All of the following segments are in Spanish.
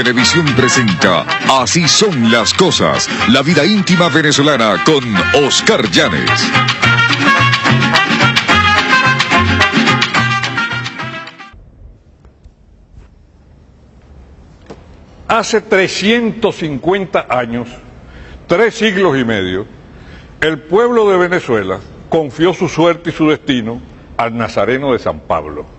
Televisión presenta Así son las cosas, la vida íntima venezolana con Oscar Llanes. Hace 350 años, 3 siglos y medio, el pueblo de Venezuela confió su suerte y su destino al Nazareno de San Pablo.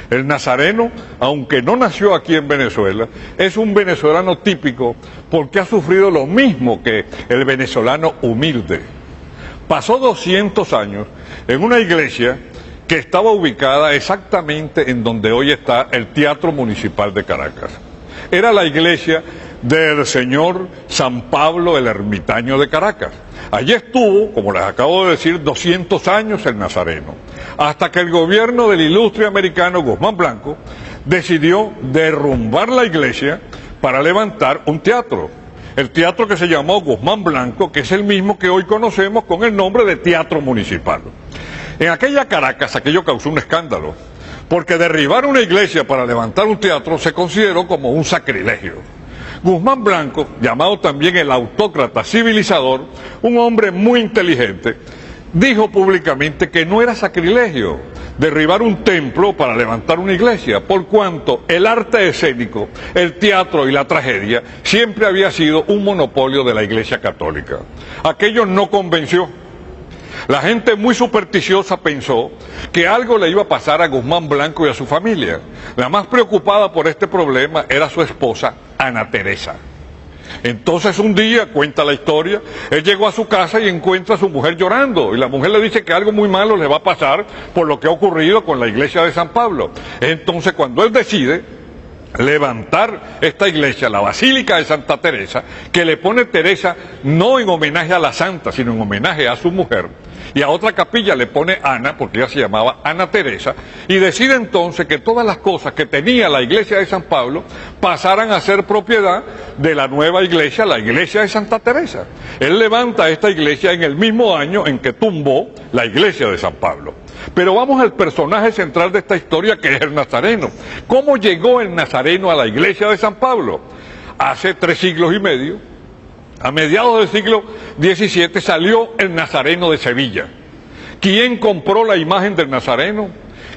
El nazareno, aunque no nació aquí en Venezuela, es un venezolano típico porque ha sufrido lo mismo que el venezolano humilde. Pasó 200 años en una iglesia que estaba ubicada exactamente en donde hoy está el Teatro Municipal de Caracas. Era la iglesia del señor San Pablo el Ermitaño de Caracas. Allí estuvo, como les acabo de decir, 200 años el nazareno, hasta que el gobierno del ilustre americano Guzmán Blanco decidió derrumbar la iglesia para levantar un teatro. El teatro que se llamó Guzmán Blanco, que es el mismo que hoy conocemos con el nombre de Teatro Municipal. En aquella Caracas aquello causó un escándalo, porque derribar una iglesia para levantar un teatro se consideró como un sacrilegio. Guzmán Blanco, llamado también el autócrata civilizador, un hombre muy inteligente, dijo públicamente que no era sacrilegio derribar un templo para levantar una iglesia, por cuanto el arte escénico, el teatro y la tragedia siempre había sido un monopolio de la Iglesia Católica. Aquello no convenció. La gente muy supersticiosa pensó que algo le iba a pasar a Guzmán Blanco y a su familia. La más preocupada por este problema era su esposa, Ana Teresa. Entonces un día, cuenta la historia, él llegó a su casa y encuentra a su mujer llorando, y la mujer le dice que algo muy malo le va a pasar por lo que ha ocurrido con la iglesia de San Pablo. Entonces cuando él decide levantar esta iglesia, la Basílica de Santa Teresa, que le pone Teresa no en homenaje a la santa, sino en homenaje a su mujer, y a otra capilla le pone Ana, porque ella se llamaba Ana Teresa, y decide entonces que todas las cosas que tenía la iglesia de San Pablo pasaran a ser propiedad de la nueva iglesia, la iglesia de Santa Teresa. Él levanta esta iglesia en el mismo año en que tumbó la iglesia de San Pablo. Pero vamos al personaje central de esta historia, que es el nazareno. ¿Cómo llegó el nazareno a la iglesia de San Pablo? Hace 3 siglos y medio, a mediados del siglo XVII, salió el nazareno de Sevilla. ¿Quién compró la imagen del nazareno?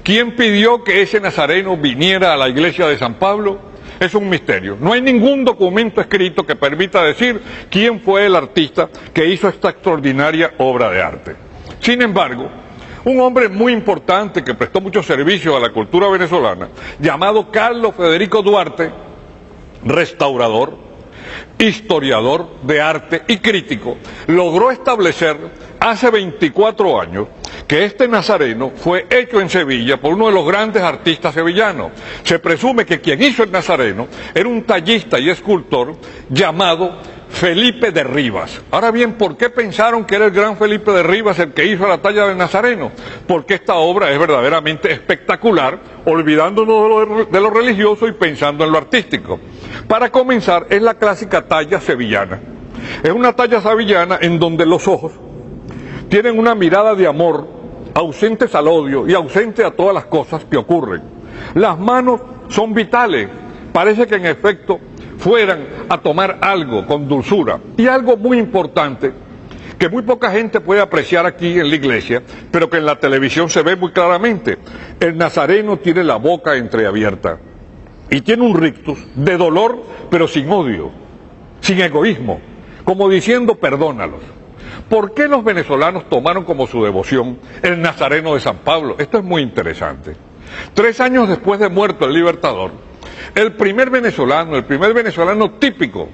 ¿Quién pidió que ese nazareno viniera a la iglesia de San Pablo? Es un misterio. No hay ningún documento escrito que permita decir quién fue el artista que hizo esta extraordinaria obra de arte. Sin embargo, un hombre muy importante que prestó muchos servicios a la cultura venezolana, llamado Carlos Federico Duarte, restaurador, historiador de arte y crítico, logró establecer hace 24 años que este nazareno fue hecho en Sevilla por uno de los grandes artistas sevillanos. Se presume que quien hizo el nazareno era un tallista y escultor llamado Felipe de Rivas. Ahora bien, ¿por qué pensaron que era el gran Felipe de Rivas el que hizo la talla del nazareno? Porque esta obra es verdaderamente espectacular, olvidándonos de lo religioso y pensando en lo artístico. Para comenzar, es la clásica talla sevillana. Es una talla sevillana en donde los ojos tienen una mirada de amor, ausentes al odio y ausente a todas las cosas que ocurren. Las manos son vitales, parece que en efecto fueran a tomar algo con dulzura. Y algo muy importante, que muy poca gente puede apreciar aquí en la iglesia, pero que en la televisión se ve muy claramente: el nazareno tiene la boca entreabierta y tiene un rictus de dolor, pero sin odio, sin egoísmo, como diciendo perdónalos. ¿Por qué los venezolanos tomaron como su devoción el nazareno de San Pablo? Esto es muy interesante. 3 años después de muerto el Libertador, el primer venezolano típico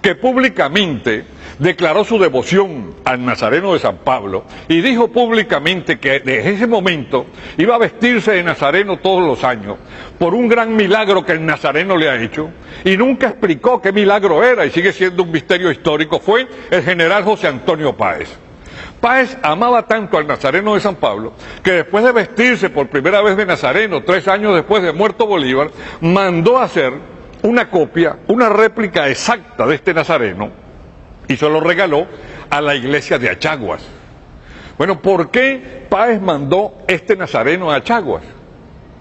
que públicamente declaró su devoción al nazareno de San Pablo y dijo públicamente que desde ese momento iba a vestirse de nazareno todos los años por un gran milagro que el nazareno le ha hecho, y nunca explicó qué milagro era y sigue siendo un misterio histórico, fue el general José Antonio Páez. Páez amaba tanto al nazareno de San Pablo que después de vestirse por primera vez de nazareno, 3 años después de muerto Bolívar, mandó a hacer una copia, una réplica exacta de este nazareno, y se lo regaló a la iglesia de Achaguas. Bueno, ¿por qué Páez mandó este nazareno a Achaguas?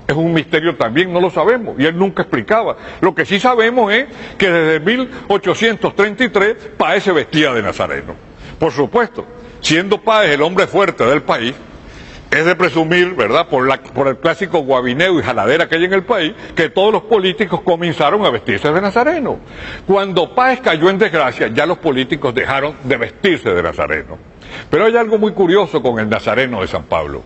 Es un misterio también, no lo sabemos, y él nunca explicaba. Lo que sí sabemos es que desde 1833 Páez se vestía de nazareno. Por supuesto, siendo Páez el hombre fuerte del país, es de presumir, ¿verdad?, por el clásico guabineo y jaladera que hay en el país, que todos los políticos comenzaron a vestirse de nazareno. Cuando Páez cayó en desgracia, ya los políticos dejaron de vestirse de nazareno. Pero hay algo muy curioso con el nazareno de San Pablo.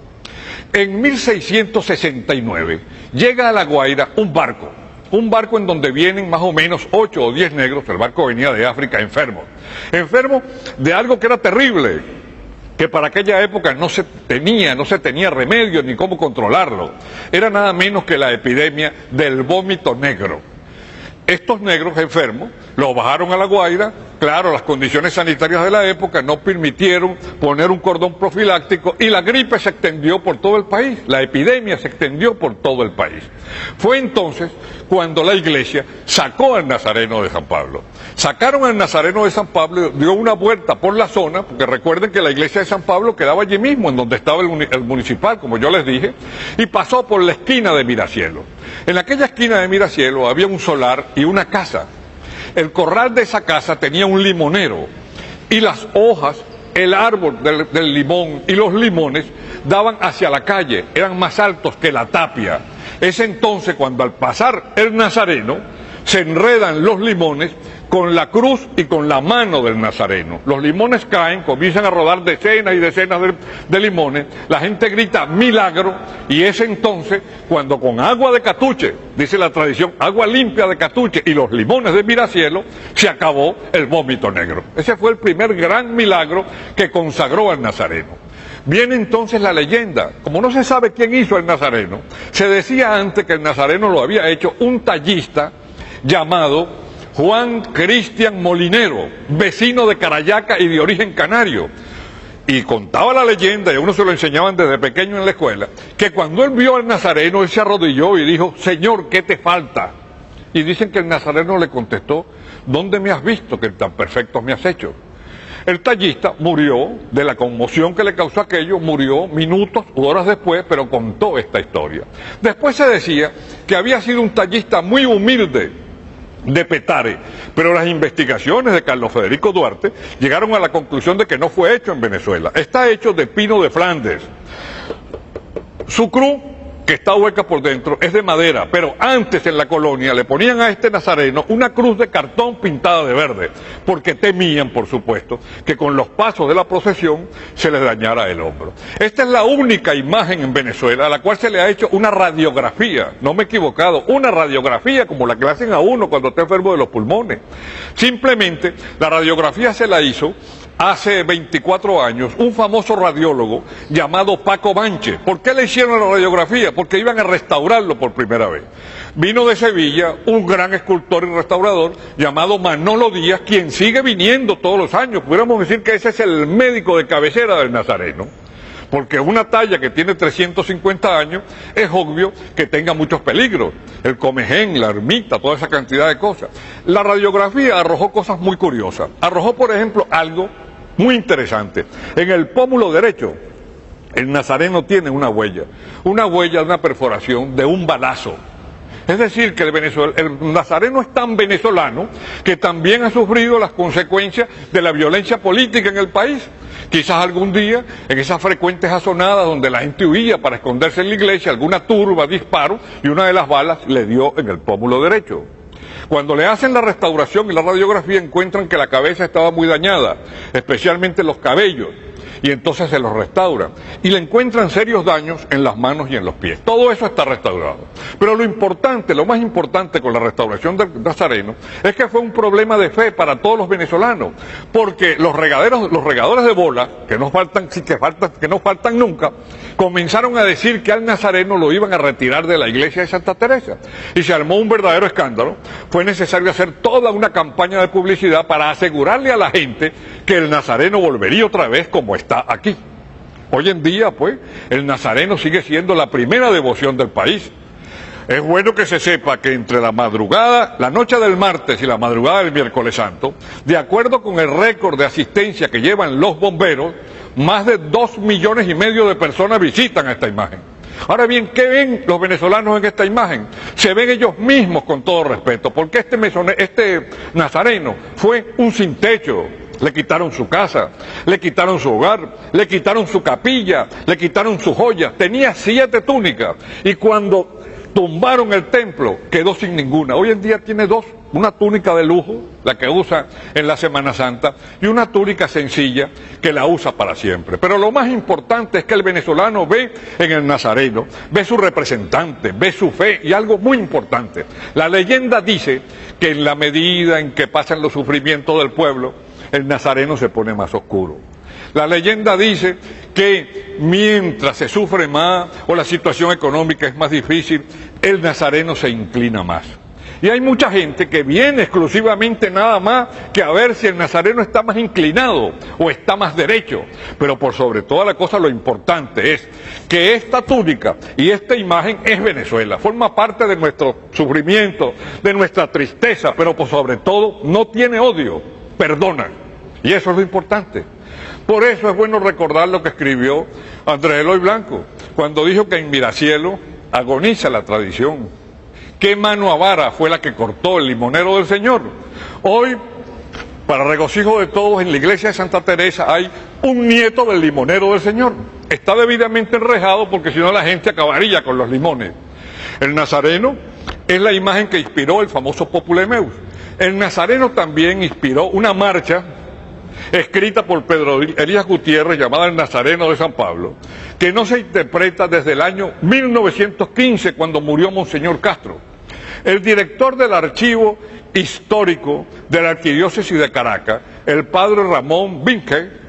En 1669 llega a La Guaira un barco en donde vienen más o menos 8 o 10 negros. El barco venía de África enfermos de algo que era terrible, que para aquella época no se tenía remedio ni cómo controlarlo. Era nada menos que la epidemia del vómito negro. Estos negros enfermos los bajaron a La Guaira. Claro, las condiciones sanitarias de la época no permitieron poner un cordón profiláctico y la gripe se extendió por todo el país, la epidemia se extendió por todo el país. Fue entonces cuando la iglesia sacó al Nazareno de San Pablo. Sacaron al Nazareno de San Pablo, dio una vuelta por la zona, porque recuerden que la iglesia de San Pablo quedaba allí mismo, en donde estaba el municipal, como yo les dije, y pasó por la esquina de Miracielo. En aquella esquina de Miracielo había un solar y una casa. El corral de esa casa tenía un limonero y las hojas, el árbol del limón y los limones daban hacia la calle, eran más altos que la tapia. Es entonces cuando al pasar el Nazareno se enredan los limones con la cruz y con la mano del Nazareno. Los limones caen, comienzan a rodar decenas y decenas de limones, la gente grita milagro, y es entonces cuando con agua de catuche, dice la tradición, agua limpia de catuche y los limones de Miracielo, se acabó el vómito negro. Ese fue el primer gran milagro que consagró al Nazareno. Viene entonces la leyenda. Como no se sabe quién hizo el Nazareno, se decía antes que el Nazareno lo había hecho un tallista llamado Juan Cristian Molinero, vecino de Carayaca y de origen canario. Y contaba la leyenda, y a uno se lo enseñaban desde pequeño en la escuela, que cuando él vio al Nazareno, él se arrodilló y dijo: Señor, ¿qué te falta? Y dicen que el Nazareno le contestó: ¿dónde me has visto que tan perfecto me has hecho? El tallista murió de la conmoción que le causó aquello, murió minutos u horas después, pero contó esta historia. Después se decía que había sido un tallista muy humilde de Petare, pero las investigaciones de Carlos Federico Duarte llegaron a la conclusión de que no fue hecho en Venezuela, está hecho de pino de Flandes. Su cruz, que está hueca por dentro, es de madera, pero antes en la colonia le ponían a este nazareno una cruz de cartón pintada de verde, porque temían, por supuesto, que con los pasos de la procesión se les dañara el hombro. Esta es la única imagen en Venezuela a la cual se le ha hecho una radiografía, no me he equivocado, una radiografía como la que le hacen a uno cuando está enfermo de los pulmones. Simplemente la radiografía se la hizo hace 24 años un famoso radiólogo llamado Paco Banche. ¿Por qué le hicieron la radiografía? Porque iban a restaurarlo por primera vez. Vino de Sevilla un gran escultor y restaurador llamado Manolo Díaz, quien sigue viniendo todos los años. Pudiéramos decir que ese es el médico de cabecera del Nazareno, porque una talla que tiene 350 años es obvio que tenga muchos peligros, el comején, la ermita, toda esa cantidad de cosas. La radiografía arrojó cosas muy curiosas. Arrojó, por ejemplo, algo muy interesante. En el pómulo derecho, el Nazareno tiene una huella de una perforación de un balazo. Es decir, que el Nazareno es tan venezolano que también ha sufrido las consecuencias de la violencia política en el país. Quizás algún día, en esas frecuentes azonadas donde la gente huía para esconderse en la iglesia, alguna turba disparó y una de las balas le dio en el pómulo derecho. Cuando le hacen la restauración y la radiografía encuentran que la cabeza estaba muy dañada, especialmente los cabellos, y entonces se los restauran y le encuentran serios daños en las manos y en los pies. Todo eso está restaurado. Pero lo más importante con la restauración del Nazareno es que fue un problema de fe para todos los venezolanos, porque los regadores de bola, que no faltan nunca, comenzaron a decir que al Nazareno lo iban a retirar de la iglesia de Santa Teresa y se armó un verdadero escándalo. Fue necesario hacer toda una campaña de publicidad para asegurarle a la gente que el Nazareno volvería otra vez como está aquí. Hoy en día, pues, el Nazareno sigue siendo la primera devoción del país. Es bueno que se sepa que entre la noche del martes y la madrugada del miércoles santo, de acuerdo con el récord de asistencia que llevan los bomberos, más de 2,5 millones de personas visitan esta imagen. Ahora bien, ¿qué ven los venezolanos en esta imagen? Se ven ellos mismos, con todo respeto, porque este nazareno fue un sin techo. Le quitaron su casa, le quitaron su hogar, le quitaron su capilla, le quitaron sus joyas. Tenía 7 túnicas y cuando tumbaron el templo quedó sin ninguna. Hoy en día tiene 2, una túnica de lujo, la que usa en la Semana Santa, y una túnica sencilla que la usa para siempre. Pero lo más importante es que el venezolano ve en el nazareno, ve su representante, ve su fe y algo muy importante. La leyenda dice que en la medida en que pasan los sufrimientos del pueblo, el nazareno se pone más oscuro. La leyenda dice que mientras se sufre más o la situación económica es más difícil, el nazareno se inclina más. Y hay mucha gente que viene exclusivamente nada más que a ver si el nazareno está más inclinado o está más derecho. Pero por sobre toda la cosa lo importante es que esta túnica y esta imagen es Venezuela, forma parte de nuestro sufrimiento, de nuestra tristeza, pero por sobre todo no tiene odio, perdona. Y eso es lo importante. Por eso es bueno recordar lo que escribió Andrés Eloy Blanco, cuando dijo que en Miracielo agoniza la tradición. ¿Qué mano avara fue la que cortó el limonero del Señor? Hoy, para regocijo de todos, en la iglesia de Santa Teresa hay un nieto del limonero del Señor. Está debidamente enrejado porque si no la gente acabaría con los limones. El nazareno es la imagen que inspiró el famoso Populemeus. El nazareno también inspiró una marcha escrita por Pedro Elías Gutiérrez, llamada El Nazareno de San Pablo, que no se interpreta desde el año 1915, cuando murió Monseñor Castro. El director del archivo histórico de la Arquidiócesis de Caracas, el padre Ramón Vinque,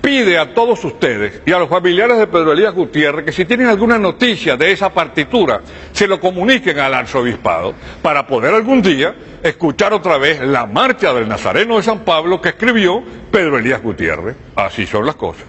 pide a todos ustedes y a los familiares de Pedro Elías Gutiérrez que si tienen alguna noticia de esa partitura, se lo comuniquen al arzobispado para poder algún día escuchar otra vez la marcha del Nazareno de San Pablo que escribió Pedro Elías Gutiérrez. Así son las cosas.